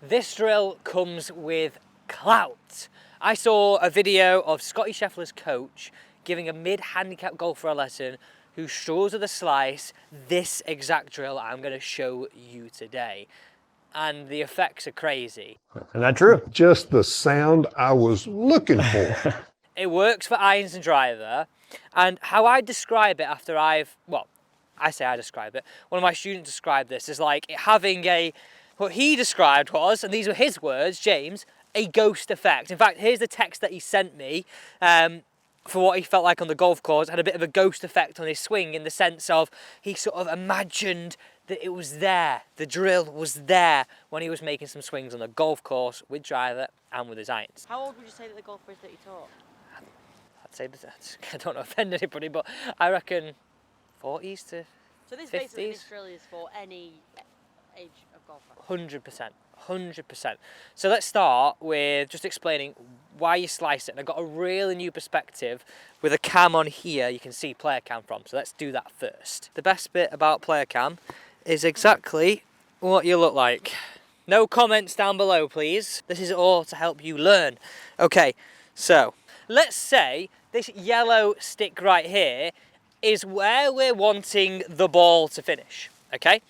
This drill comes with clout. I saw a video of Scotty Scheffler's coach giving a mid-handicap golfer a lesson who struggles with a slice this exact drill I'm going to show you today. And the effects are crazy. Isn't that true? Just the sound I was looking for. It works for irons and driver, and how I describe it after I describe it. One of my students described this as like having what he described was, and these were his words, James, a ghost effect. In fact, here's the text that he sent me for what he felt like on the golf course. It had a bit of a ghost effect on his swing in the sense of he sort of imagined that it was there, the drill was there when he was making some swings on the golf course with driver and with his irons. How old would you say that the golfer is that you taught? I'd say, I don't want to offend anybody, but I reckon 40s to So this 50s. basically this drill is for any age of golfer? 100%. So let's start with just explaining why you slice it. And I've got a really new perspective with a cam on here you can see player cam from. So let's do that first. The best bit about player cam is exactly what you look like. No comments down below, please. This is all to help you learn. Okay, so let's say this yellow stick right here is where we're wanting the ball to finish, okay?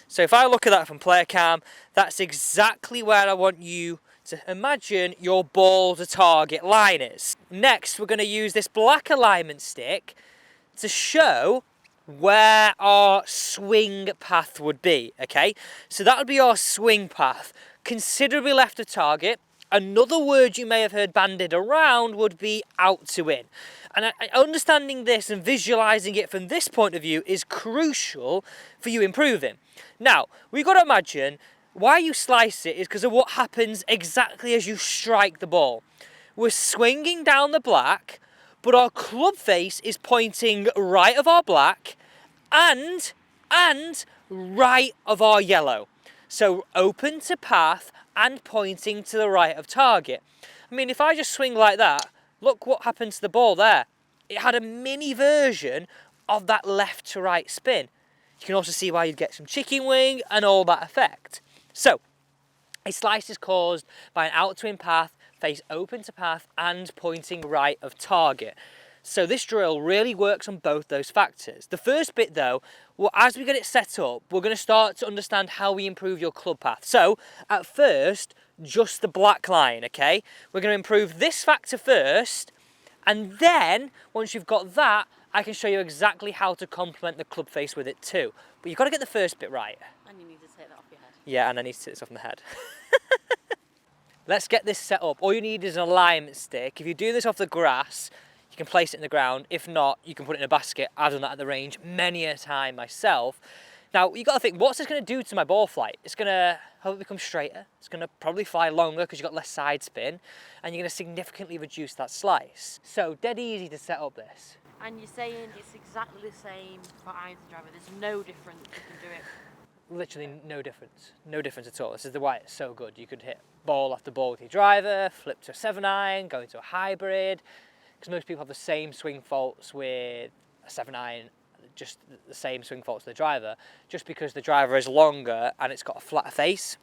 So if I look at that from player cam, that's exactly where I want you to imagine your ball to target line is. Next, we're going to use this black alignment stick to show where our swing path would be, okay? So that would be our swing path, considerably left of target. Another word you may have heard bandied around would be out to in. And understanding this and visualising it from this point of view is crucial for you improving. Now, we've got to imagine why you slice it is because of what happens exactly as you strike the ball. We're swinging down the black, but our club face is pointing right of our black and right of our yellow. So open to path and pointing to the right of target. I mean, if I just swing like that, look what happened to the ball there. It had a mini version of that left to right spin. You can also see why you'd get some chicken wing and all that effect. So, a slice is caused by an out to in path, face open to path and pointing right of target. So this drill really works on both those factors. The first bit though, well, as we get it set up, we're going to start to understand how we improve your club path. So at first, just the black line, okay? We're going to improve this factor first, and then once you've got that, I can show you exactly how to complement the club face with it too. But you've got to get the first bit right. And you need to take that off your head. Yeah, and I need to take this off my head. Let's get this set up. All you need is an alignment stick. If you do this off the grass, you can place it in the ground. If not, you can put it in a basket. I've done that at the range many a time myself. Now, you've got to think, what's this going to do to my ball flight? It's going to help it become straighter. It's going to probably fly longer because you've got less side spin. And you're going to significantly reduce that slice. So, dead easy to set up this. And you're saying it's exactly the same for irons and driver. There's no difference. You can do it. Literally no difference. No difference at all. This is why it's so good. You could hit ball after ball with your driver, flip to a 7-iron, go into a hybrid. Because most people have the same swing faults with a 7-iron, just the same swing faults with the driver. Just because the driver is longer and it's got a flatter face,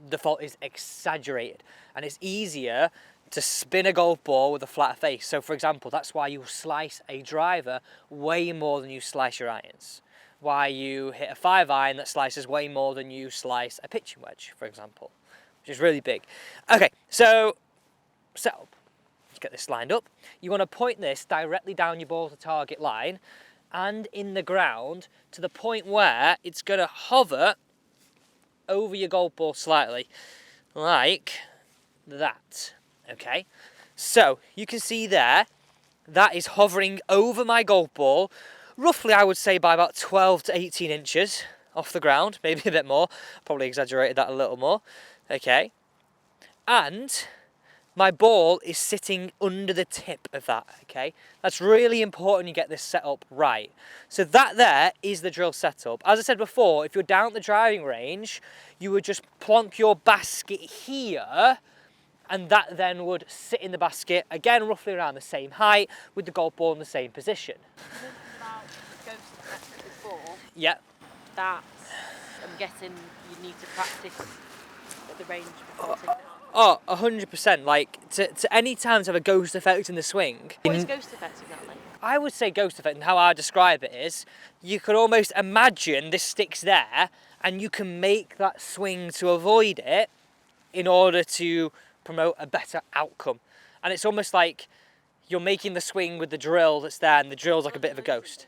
the fault is exaggerated. And it's easier to spin a golf ball with a flatter face. So for example, that's why you slice a driver way more than you slice your irons. Why you hit a 5-iron that slices way more than you slice a pitching wedge, for example, which is really big. Okay, so set up. Let's get this lined up. You want to point this directly down your ball to target line and in the ground to the point where it's going to hover over your golf ball slightly, like that. Okay, so you can see there, that is hovering over my golf ball, roughly I would say by about 12 to 18 inches off the ground, maybe a bit more, probably exaggerated that a little more, okay, and my ball is sitting under the tip of that, okay, that's really important you get this set up right. So that there is the drill setup. As I said before, if you're down at the driving range, you would just plonk your basket here, and that then would sit in the basket, again roughly around the same height, with the golf ball in the same position. You mentioned about ghost effect before. Yeah. That, I'm guessing you need to practice the range before taking it off? Oh, 100%. Like, to any time to have a ghost effect in the swing. What is ghost effect exactly? I would say ghost effect, and how I describe it is, you could almost imagine this stick's there, and you can make that swing to avoid it in order to promote a better outcome. And it's almost like you're making the swing with the drill that's there, and the drill's like a bit of a ghost.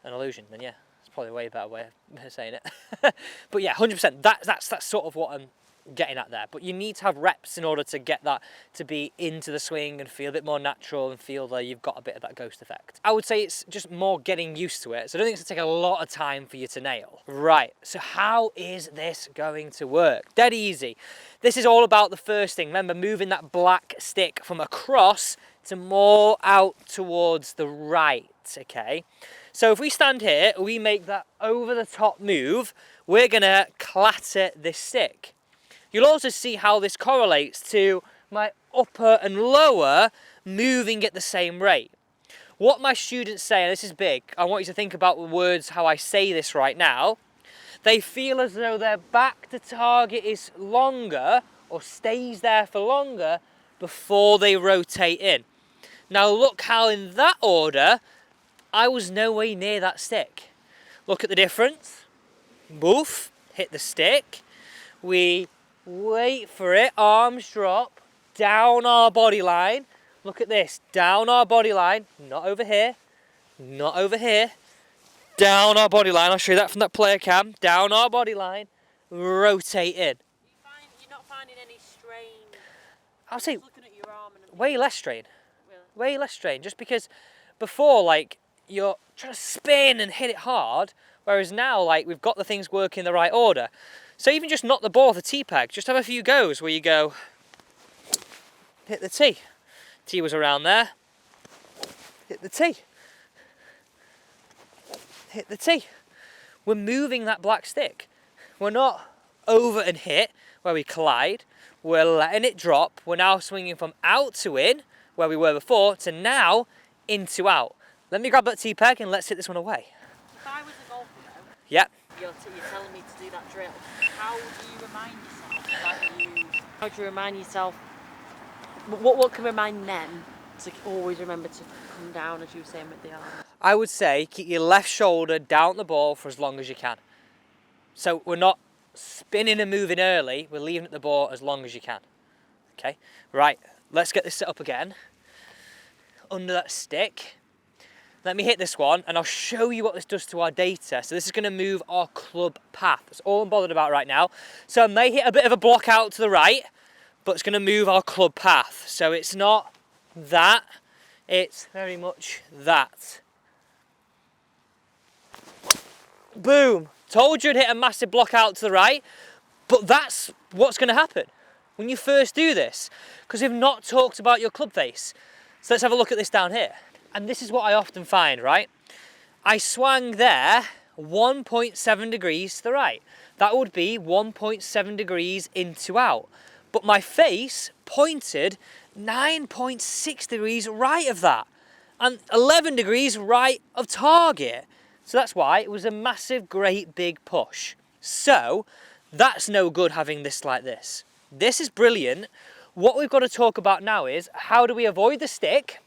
An illusion, then yeah. It's probably a way better way of saying it. But yeah, 100%. That's sort of what I'm getting at there. But you need to have reps in order to get that to be into the swing and feel a bit more natural and feel that you've got a bit of that ghost effect. I would say it's just more getting used to it. So I don't think it's going to take a lot of time for you to nail. Right, so how is this going to work? Dead easy. This is all about the first thing. Remember, moving that black stick from across to more out towards the right, okay? So if we stand here, we make that over the top move, we're gonna clatter this stick. You'll also see how this correlates to my upper and lower moving at the same rate. What my students say, and this is big, I want you to think about the words, how I say this right now. They feel as though their back to target is longer or stays there for longer before they rotate in. Now look how in that order, I was nowhere near that stick. Look at the difference. Boof, hit the stick. We wait for it, arms drop, down our body line. Look at this, down our body line, not over here, not over here. Down our body line, I'll show you that from that player cam. Down our body line, rotate in. You're not finding any strain? I'll say Looking at your arm and way less strain. really? Way less strain, just because before, like, you're trying to spin and hit it hard, whereas now, like, we've got the things working in the right order. So even just knock the ball off the tee peg, just have a few goes where you go, hit the tee. Tee was around there, hit the tee. Hit the tee. We're moving that black stick. We're not over and hit where we collide. We're letting it drop. We're now swinging from out to in, where we were before, to now in to out. Let me grab that tee peg and let's hit this one away. If I was a golfer though, Yep. you're telling me to do that drill, how do you remind yourself? How do you remind yourself? What can remind them to always remember to come down, as you were saying with the arms? I would say keep your left shoulder down the ball for as long as you can. So we're not spinning and moving early, we're leaving at the ball as long as you can. Okay, right, let's get this set up again. Under that stick. Let me hit this one and I'll show you what this does to our data. So this is going to move our club path. That's all I'm bothered about right now. So I may hit a bit of a block out to the right, but it's going to move our club path. So it's not that, it's very much that. Boom. Told you I'd hit a massive block out to the right, but that's what's going to happen when you first do this, because we've not talked about your club face. So let's have a look at this down here. And this is what I often find, right? I swung there 1.7 degrees to the right. That would be 1.7 degrees into out. But my face pointed 9.6 degrees right of that and 11 degrees right of target. So that's why it was a massive, great big push. So that's no good having this like this. This is brilliant. What we've got to talk about now is how do we avoid the stick,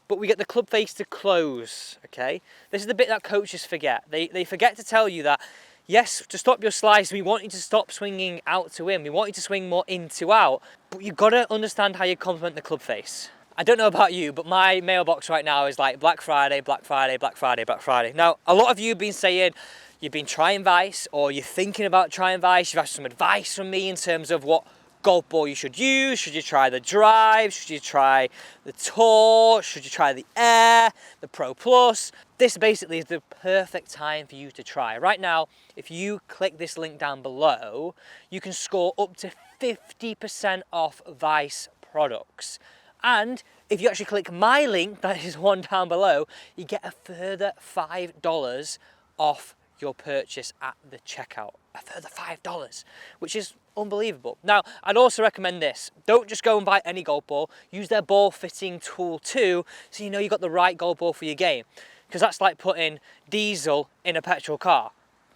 but we get the club face to close, okay? This is the bit that coaches forget. They forget to tell you that, yes, to stop your slice, we want you to stop swinging out to in. We want you to swing more in to out, but you've got to understand how you complement the club face. I don't know about you, but my mailbox right now is like Black Friday, Black Friday, Black Friday, Black Friday. Now, a lot of you have been saying you've been trying Vice or you're thinking about trying Vice. You've asked some advice from me in terms of what golf ball you should use. Should you try the Drive? Should you try the Tour? Should you try the Air, the Pro Plus? This basically is the perfect time for you to try. Right now, if you click this link down below, you can score up to 50% off Vice products. And if you actually click my link, that is one down below, you get a further $5 off your purchase at the checkout. A further $5, which is unbelievable. Now, I'd also recommend this. Don't just go and buy any golf ball. Use their ball fitting tool too, so you know you've got the right golf ball for your game. Because that's like putting diesel in a petrol car.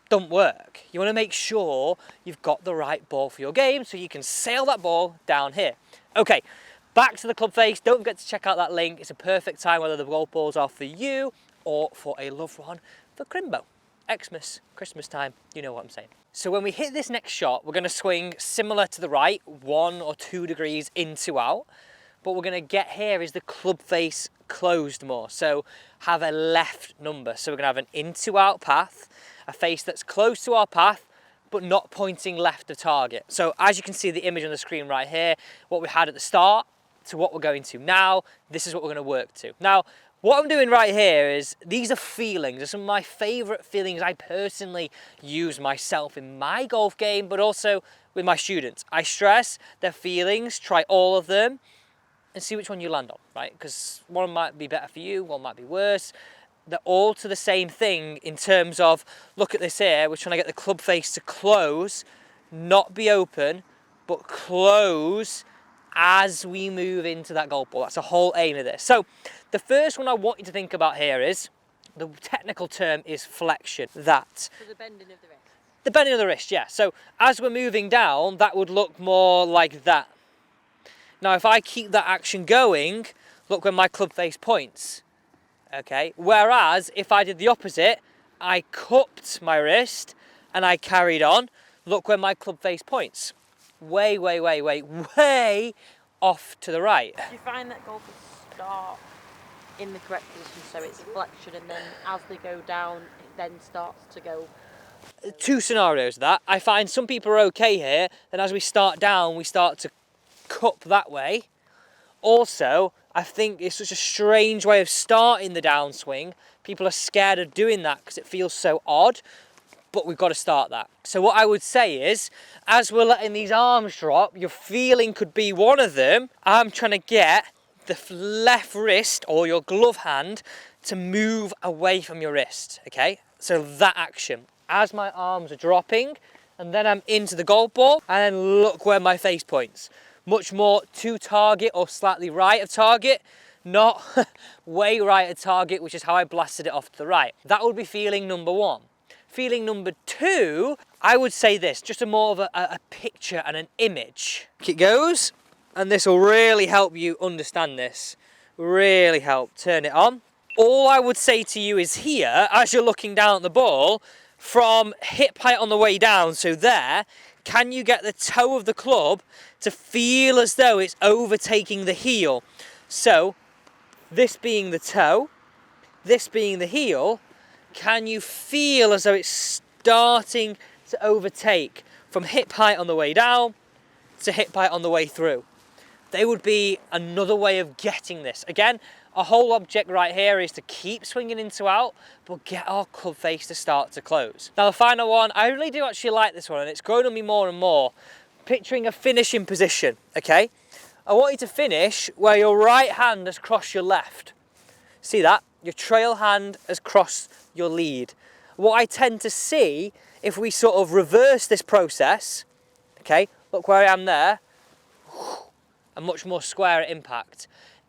don't work. You want to make sure you've got the right ball for your game so you can sail that ball down here. Okay, back to the club face. Don't forget to check out that link. It's a perfect time whether the golf balls are for you or for a loved one for Crimbo. Xmas, Christmas time, you know what I'm saying. So when we hit this next shot, we're going to swing similar to the right, 1 or 2 degrees into out. What we're going to get here is the club face closed more. So have a left number. So we're going to have an into out path, a face that's close to our path, but not pointing left of target. So as you can see the image on the screen right here, what we had at the start to what we're going to now, this is what we're going to work to. Now, what I'm doing right here is, these are feelings. They're some of my favorite feelings I personally use myself in my golf game, but also with my students. I stress their feelings, try all of them, and see which one you land on, right? Because one might be better for you, one might be worse. They're all to the same thing in terms of, look at this here, we're trying to get the club face to close, not be open, but close as we move into that golf ball. That's the whole aim of this. So the first one I want you to think about here is, the technical term is flexion. That. So the bending of the wrist. The bending of the wrist, yeah. So as we're moving down, that would look more like that. Now if I keep that action going, look where my club face points. Okay, whereas if I did the opposite, I cupped my wrist and I carried on, look where my club face points. Way off to the right. Do you find that golfers start in the correct position, so it's flexion, and then as they go down, it then starts to go? 2 scenarios of that. I find some people are okay here, and as we start down, we start to cup that way. Also, I think it's such a strange way of starting the downswing. People are scared of doing that because it feels so odd, but we've got to start that. So what I would say is, as we're letting these arms drop, your feeling could be one of them. I'm trying to get the left wrist or your glove hand to move away from your wrist, okay? So that action, as my arms are dropping, and then I'm into the golf ball, and then look where my face points. Much more to target or slightly right of target, not way right of target, which is how I blasted it off to the right. That would be feeling number 1. Feeling number 2, I would say this, just a more of a picture and an image. It goes, and this will really help you understand this. Really help. Turn it on. All I would say to you is here, as you're looking down at the ball, from hip height on the way down, so there, can you get the toe of the club to feel as though it's overtaking the heel? So, this being the toe, this being the heel, can you feel as though it's starting to overtake from hip height on the way down to hip height on the way through? They would be another way of getting this. Again, our whole object right here is to keep swinging into out, but get our club face to start to close. Now the final one, I really do actually like this one, and it's grown on me more and more. Picturing a finishing position, okay? I want you to finish where your right hand has crossed your left. See that? Your trail hand has crossed your lead. What I tend to see, if we sort of reverse this process, okay, look where I am there, a much more square at impact.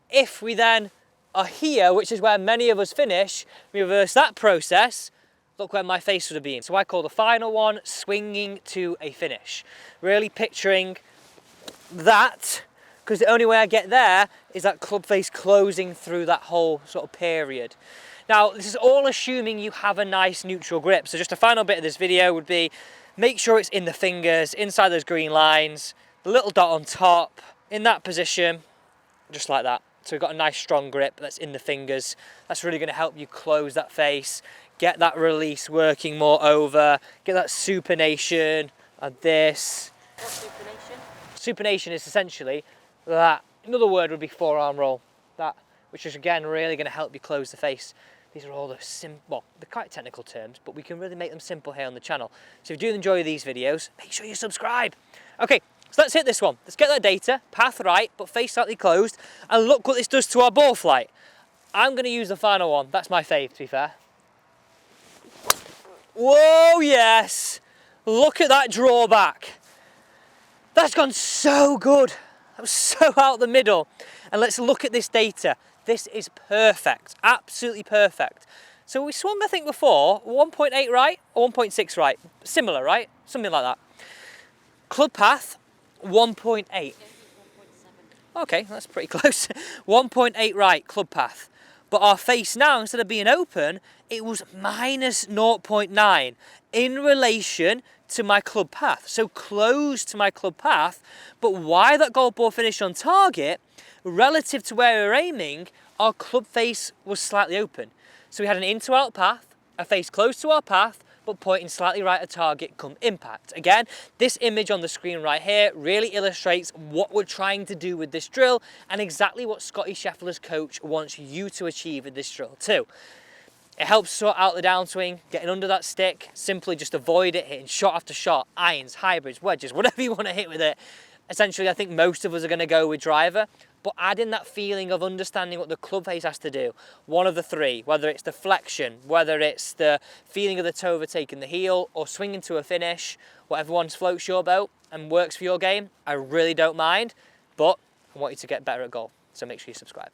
If we then are here, which is where many of us finish, we reverse that process, look where my face would have been. So I call the final one swinging to a finish. Really picturing that, because the only way I get there is that club face closing through that whole sort of period. Now, this is all assuming you have a nice neutral grip. So just a final bit of this video would be, make sure it's in the fingers, inside those green lines, the little dot on top, in that position, just like that. So we've got a nice strong grip that's in the fingers. That's really going to help you close that face, get that release working more over, get that supination and this. What's supination? Supination is essentially that. Another word would be forearm roll. That, which is again really going to help you close the face. These are all the well, they're quite technical terms, but we can really make them simple here on the channel. So if you do enjoy these videos, make sure you subscribe. Okay. So let's hit this one. Let's get that data, path right, but face slightly closed, and look what this does to our ball flight. I'm going to use the final one. That's my fave, to be fair. Whoa, yes. Look at that drawback. That's gone so good. That was so out the middle. And let's look at this data. This is perfect, absolutely perfect. So we swung, I think before, 1.8 right or 1.6 right. Similar, right? Something like that. Club path, 1.8. Okay, that's pretty close. 1.8 right, club path. But our face now, instead of being open, it was minus 0.9 in relation to my club path. So close to my club path, but why that golf ball finished on target, relative to where we were aiming, our club face was slightly open. So we had an in to out path, a face close to our path, but pointing slightly right at target come impact. Again, this image on the screen right here really illustrates what we're trying to do with this drill and exactly what Scotty Scheffler's coach wants you to achieve with this drill too. It helps sort out the downswing, getting under that stick, simply just avoid it hitting shot after shot, irons, hybrids, wedges, whatever you want to hit with it. Essentially, I think most of us are going to go with driver, but adding that feeling of understanding what the club face has to do, one of the three, whether it's the flexion, whether it's the feeling of the toe overtaking the heel, or swinging to a finish, whatever one floats your boat and works for your game, I really don't mind, but I want you to get better at golf, so make sure you subscribe.